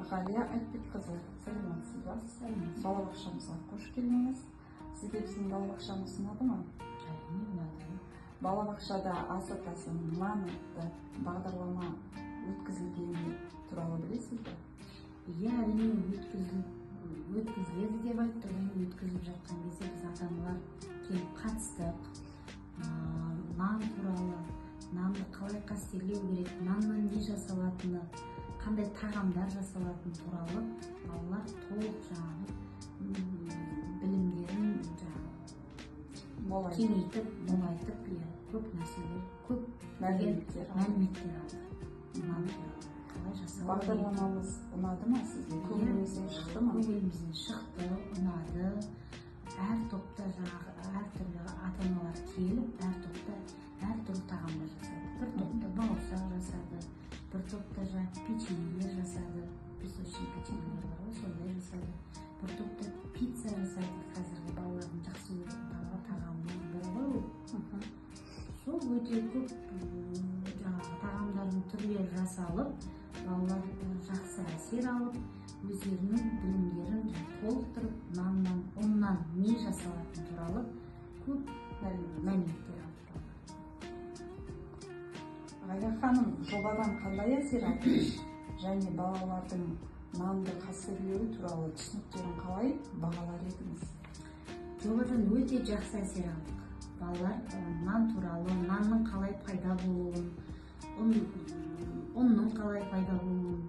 Ғалия Айтбекқызы, саламатсыз ба? Балабақшамызға қош келдіңіз. Сізге біздің балабақшамыз ұнады ма? Ұнады. Балабақшада ас-атасы нан атты бағдарлама өткізілгені туралы білесіз бе? Иә, әрине өткізіледі деп айтты. Өткізіліп жатқан кезде біз ата-аналар келіп қатыстық. Нан туралы, нанды қалай қастерлеу керек, наннан не жасалатыны, қандай тағамдар жасалатыны туралы балалар толық білімдерін кеңейтіп, молайтып, көп нәрселер, көп мәліметтер алды. Бағдарламамыз ұнады ма сізге? Көңіліңізден шықты ма? Көңілімізден шықты, ұнады. Әр топта әртүрлі ата-аналар келіп, әр топта әртүрлі тағамдар жасады. Бір топта бауырсақ жасады, бір топта печеньелер жасады. Біз үшін печеньелер бар ғой, сондай жасады. Бір топта пицца жасады. Қазіргі балалардың жақсы көретін тағамының бірі ғой. Сол өте көп тағамдардың түрлері жасалып, балалар жақсы әсер алып, өздерінің білімдерін толықтырып, наннан, ұннан не жасалатыны туралы көп мәліметтер алды. Ғалия ханым, жобадан қандай әсер алдыңыз? Және балалардың нанды қастерлеуі туралы түсініктерін қалай бағалар едіңіз? Жобадан өте жақсы әсер алдық. Балалар нан туралы, нанның қалай пайда болуын, ұнның қалай пайда болуын,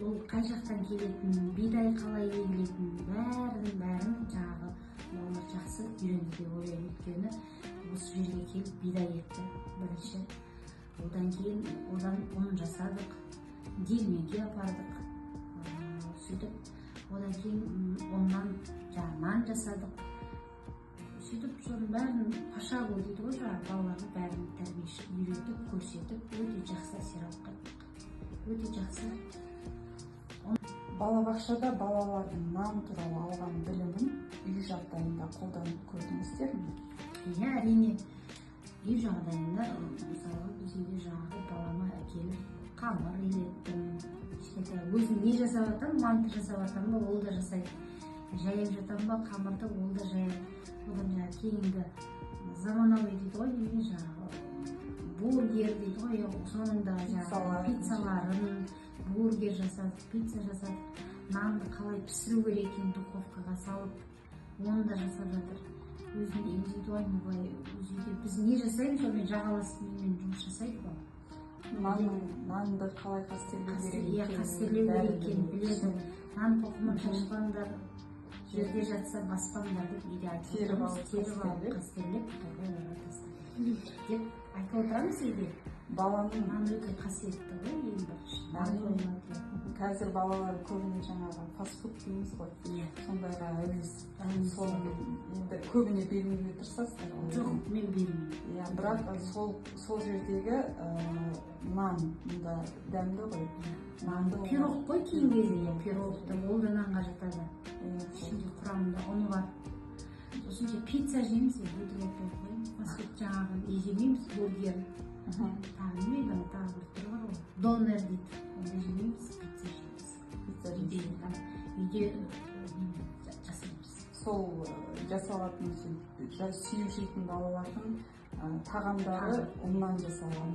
ол қай жақтан келетінін, бидай қалай егілетінін, бәрін жаңағы балалар жақсы үйренді деп ойлаймын. Өйткені осы жерге келіп бидай екті бірінші. Одан кейін ұн жасадық, диірменге апардық. Сөйтіп, одан кейін ұннан нан жасадық. Сөйтіп, соның бәрін пашагу дейді ғой, балаларға бәрін тәрбиеші үйретіп, көрсетіп, өте жақсы әсер алып қайттық. Өте жақсы. Балабақшада балалардың нан туралы алған білімін үй жағдайында қолданып көрдіңіздер ме? Иә, әрине. Үй жағдайында, мысалы, біз үйде жаңағы балама әкеліп қамыр илеттім. Өзім не жасап жатам, манты жасап жатам ба, ол да жасайды. Жайып жатам ба, қамырды, ол да жайып. Одан кейінгі заманауи дейді ғой, бургер дейді ғой, сонында пиццаларын, бургер жасадық, пицца жасадық. Нанды қалай пісіру керек екенін духовкаға салып, оны да жасап жатыр. Өзінің индивидуальный былай, өзінде біз не жасаймыз, сонымен жағаласып менімен жұмыс жасайды ғой. Нанды қалай қастерлеу керек екенін біледі. Нан тоқымын шашпаңдар, жерде жатса баспаңдар деп үйде айтып отырамыз. Теріп алып қастерлеп, деп айтып отырамыз үйде. Баланың нан өте қасиетті ғой, ең бірінші. Қазір балалар көбіне жаңағы фастфуд дейміз ғой. Сондайға әуес. Енді көбіне бермеуге тырысасыздар. Жоқ, мен бермеймін. Бірақ сол жердегі нан мұнда дәмді ғой. Пирог қой кейін кезде, пирогты, ол да нанға жатады. Ішінде құрамында ұны бар. Сосын пицца жейміз, фастфуд жаңағы жемейміз, бургер. Тағы бір түрі бар ғой. Донер дейді. Оны жемейміз, пицца жейміз. Үйде жасаймыз. Сол жасалатын сүйіп жейтін балалардың тағамдары ұннан жасалған.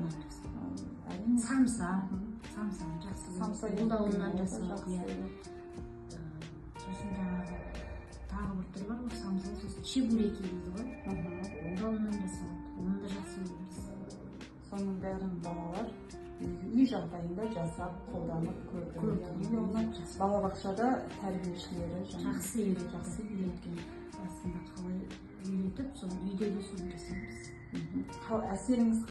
Самса жақсы. Ол да ұннан жасалған. Сосын жаңағы тағы бір түрі бар ғой, самса, сосын чебуреки дейді ғой. Ол да ұннан жасалады. Оны да жақсы көреміз. Соның бәрін балалар үй жағдайында жасап, қолданып көрді. Балабақшада тәрбиешілері жақсы үйреткен. Басында қалай үйретіп, сол үйде де соны жасаймыз. Әсеріңіз